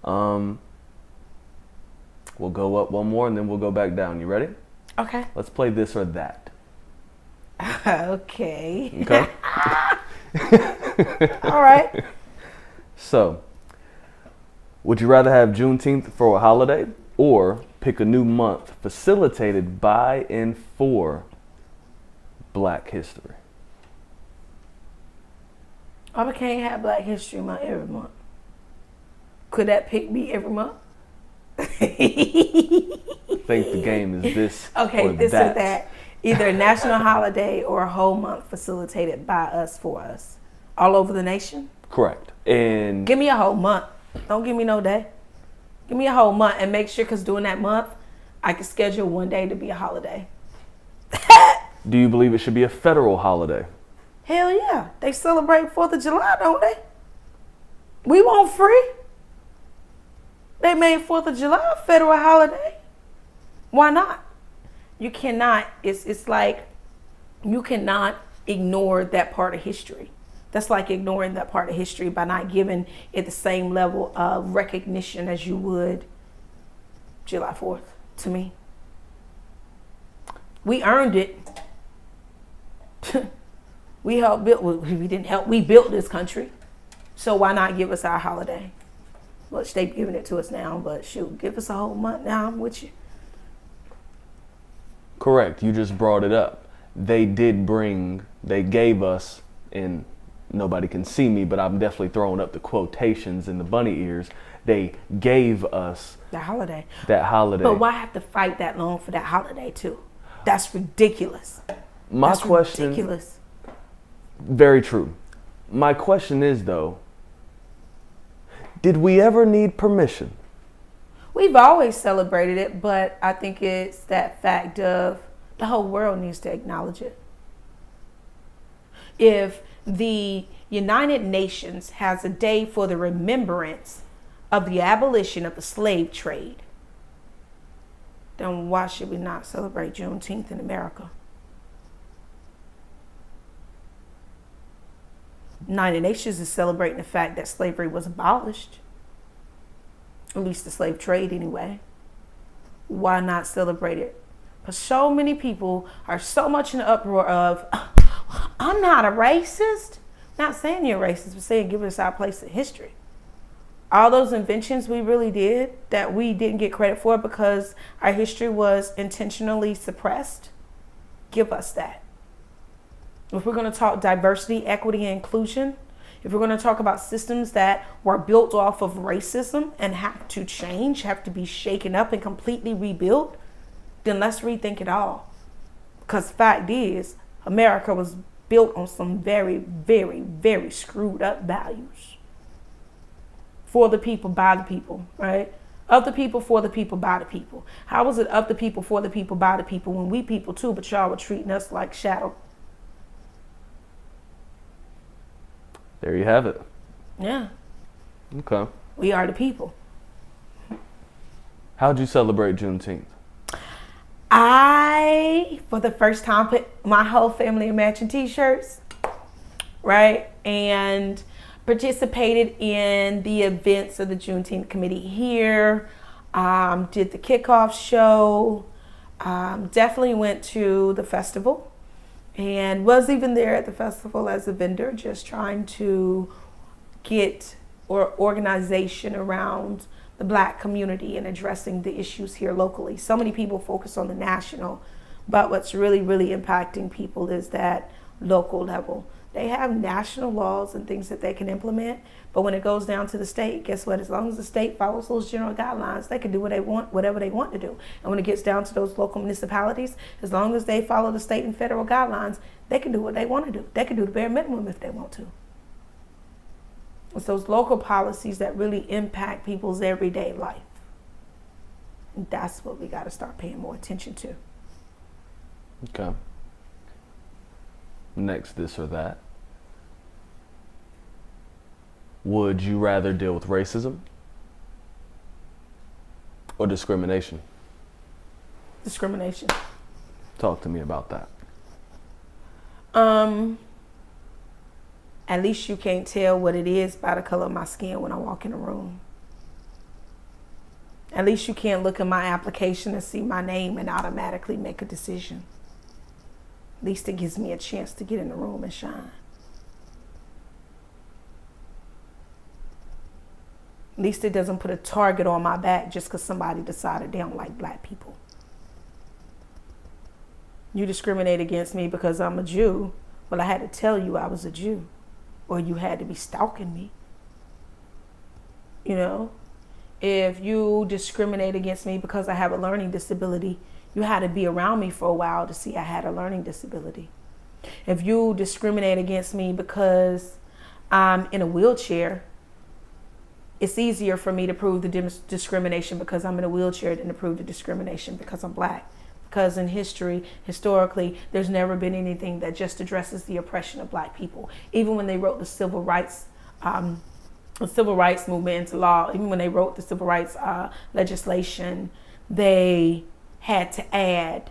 Um, we'll go up one more and then we'll go back down. You ready? Okay. Let's play this or that. Okay. Okay. All right. So, would you rather have Juneteenth for a holiday or pick a new month facilitated by and for Black history? I can't have Black History Month every month. Could that pick me every month? I think the game is this Okay, or this that. or that. Either a national holiday or a whole month facilitated by us for us. All over the nation? Correct. And Give me a whole month. Don't give me no day. Give me a whole month and make sure, because during that month, I can schedule one day to be a holiday. do you believe it should be a federal holiday? Hell yeah. They celebrate 4th of July, don't they? We want free. They made 4th of July a federal holiday. Why not? You cannot, it's like, you cannot ignore that part of history. That's like ignoring that part of history by not giving it the same level of recognition as you would July 4th to me. We earned it. We helped build, we didn't help, we built this country. So why not give us our holiday? Well, they've given it to us now, but shoot, give us a whole month now, I'm with you. Correct. You just brought it up. They gave us, and nobody can see me, but I'm definitely throwing up the quotations and the bunny ears. They gave us That holiday. that holiday. But why have to fight that long for that holiday too? That's ridiculous. My question, ridiculous. very true. My question is though, did we ever need permission? We've always celebrated it, but I think it's that fact of the whole world needs to acknowledge it. If the United Nations has a day for the remembrance of the abolition of the slave trade, then why should we not celebrate Juneteenth in America? United Nations is celebrating the fact that slavery was abolished. At least the slave trade anyway. Why not celebrate it? Because so many people are so much in the uproar of, I'm not a racist. Not saying you're racist, but saying give us our place in history. All those inventions we really did that we didn't get credit for because our history was intentionally suppressed, give us that. If we're going to talk diversity, equity, and inclusion, if we're going to talk about systems that were built off of racism and have to change, have to be shaken up and completely rebuilt, then let's rethink it all. Because fact is, America was built on some very, very, very screwed up values. For the people, by the people, right? Of the people, for the people, by the people. How was it of the people, for the people, by the people when we people too, but y'all were treating us like shadow? There you have it. Yeah. Okay. We are the people. How'd you celebrate Juneteenth? I, for the first time, put my whole family in matching t-shirts, right? And participated in the events of the Juneteenth committee here. Did the kickoff show. Definitely went to the festival. And was even there at the festival as a vendor, just trying to get organization around the Black community and addressing the issues here locally. So many people focus on the national, but what's really, really impacting people is that local level. They have national laws and things that they can implement, but when it goes down to the state, guess what? As long as the state follows those general guidelines, they can do what they want, whatever they want to do. And when it gets down to those local municipalities, as long as they follow the state and federal guidelines, they can do what they want to do. They can do the bare minimum if they want to. It's those local policies that really impact people's everyday life. And that's what we got to start paying more attention to. Okay. Next, this or that. Would you rather deal with racism or discrimination? Discrimination. Talk to me about that. At least you can't tell what it is by the color of my skin when I walk in a room. At least you can't look at my application and see my name and automatically make a decision. At least it gives me a chance to get in the room and shine. At least it doesn't put a target on my back just because somebody decided they don't like black people. You discriminate against me because I'm a Jew. Well, I had to tell you I was a Jew, or you had to be stalking me. You know, if you discriminate against me because I have a learning disability, you had to be around me for a while to see I had a learning disability. If you discriminate against me because I'm in a wheelchair, it's easier for me to prove the discrimination because I'm in a wheelchair than to prove the discrimination because I'm black. Because in historically, there's never been anything that just addresses the oppression of black people. Even when they wrote the civil rights movement into law, even when they wrote the civil rights legislation, they had to add,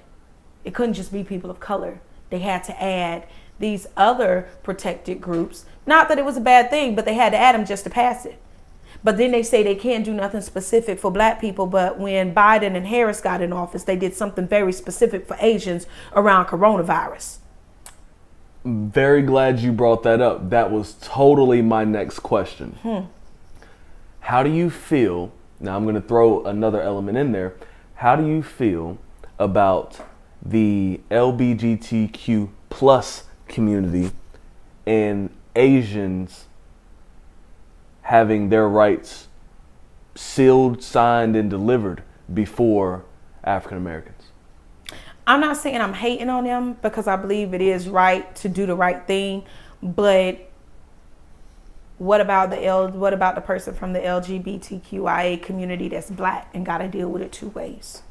it couldn't just be people of color. They had to add these other protected groups. Not that it was a bad thing, but they had to add them just to pass it. But then they say they can't do nothing specific for black people. But when Biden and Harris got in office, they did something very specific for Asians around coronavirus. Very glad you brought that up. That was totally my next question. How do you feel? Now I'm going to throw another element in there. How do you feel about the LGBTQ plus community and Asians having their rights sealed, signed, and delivered before African Americans? I'm not saying I'm hating on them because I believe it is right to do the right thing, but what about the person from the LGBTQIA community that's black and got to deal with it two ways?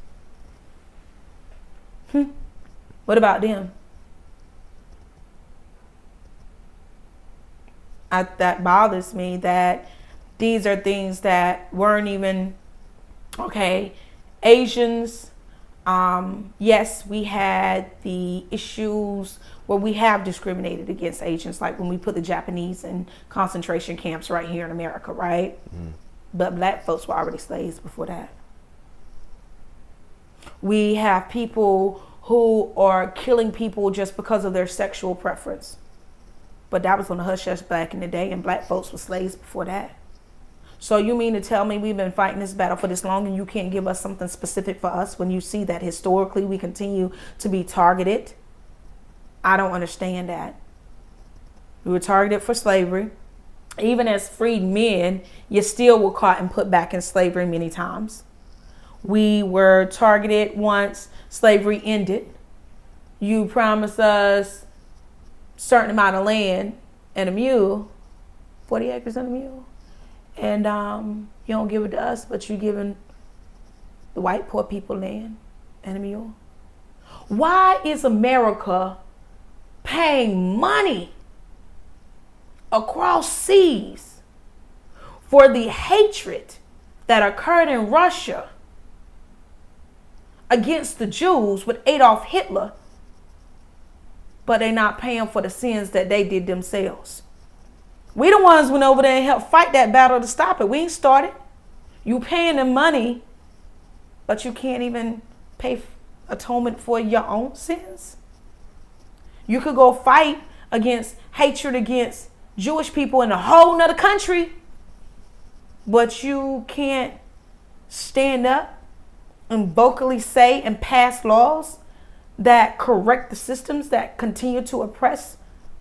What about them? That bothers me that these are things that weren't even okay. Asians, yes, we had the issues where we have discriminated against Asians, like when we put the Japanese in concentration camps right here in America, right? But black folks were already slaves before that. We have people who are killing people just because of their sexual preference. But that was on the hush-hush back in the day, and black folks were slaves before that. So you mean to tell me we've been fighting this battle for this long and you can't give us something specific for us when you see that historically we continue to be targeted? I don't understand that. We were targeted for slavery. Even as freed men, you still were caught and put back in slavery many times. We were targeted once slavery ended. You promised us certain amount of land and a mule, 40 acres and a mule. And you don't give it to us, but you're giving the white poor people land and a mule. Why is America paying money across seas for the hatred that occurred in Russia against the Jews with Adolf Hitler, but they're not paying for the sins that they did themselves? We the ones went over there and helped fight that battle to stop it. We ain't started. You paying them money, but you can't even pay atonement for your own sins. You could go fight against hatred against Jewish people in a whole nother country, but you can't stand up and vocally say and pass laws that correct the systems that continue to oppress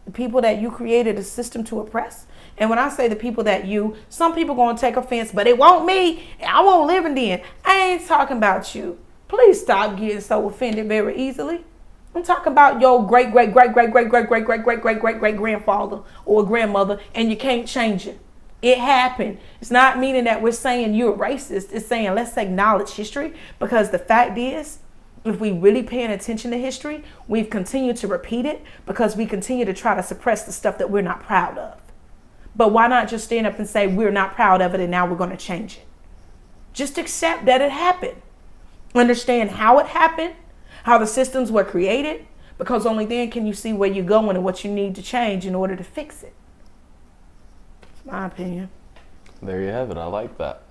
the people that you created a system to oppress. And when I say the people that some people gonna take offense, but it won't me. I won't live in then. I ain't talking about you. Please stop getting so offended very easily. I'm talking about your great grandfather or grandmother, and you can't change it. It happened. It's not meaning that we're saying you're racist. It's saying let's acknowledge history, because the fact is, if we really paying attention to history, we've continued to repeat it because we continue to try to suppress the stuff that we're not proud of. But why not just stand up and say we're not proud of it and now we're going to change it? Just accept that it happened. Understand how it happened, how the systems were created, because only then can you see where you're going and what you need to change in order to fix it. It's my opinion. There you have it. I like that.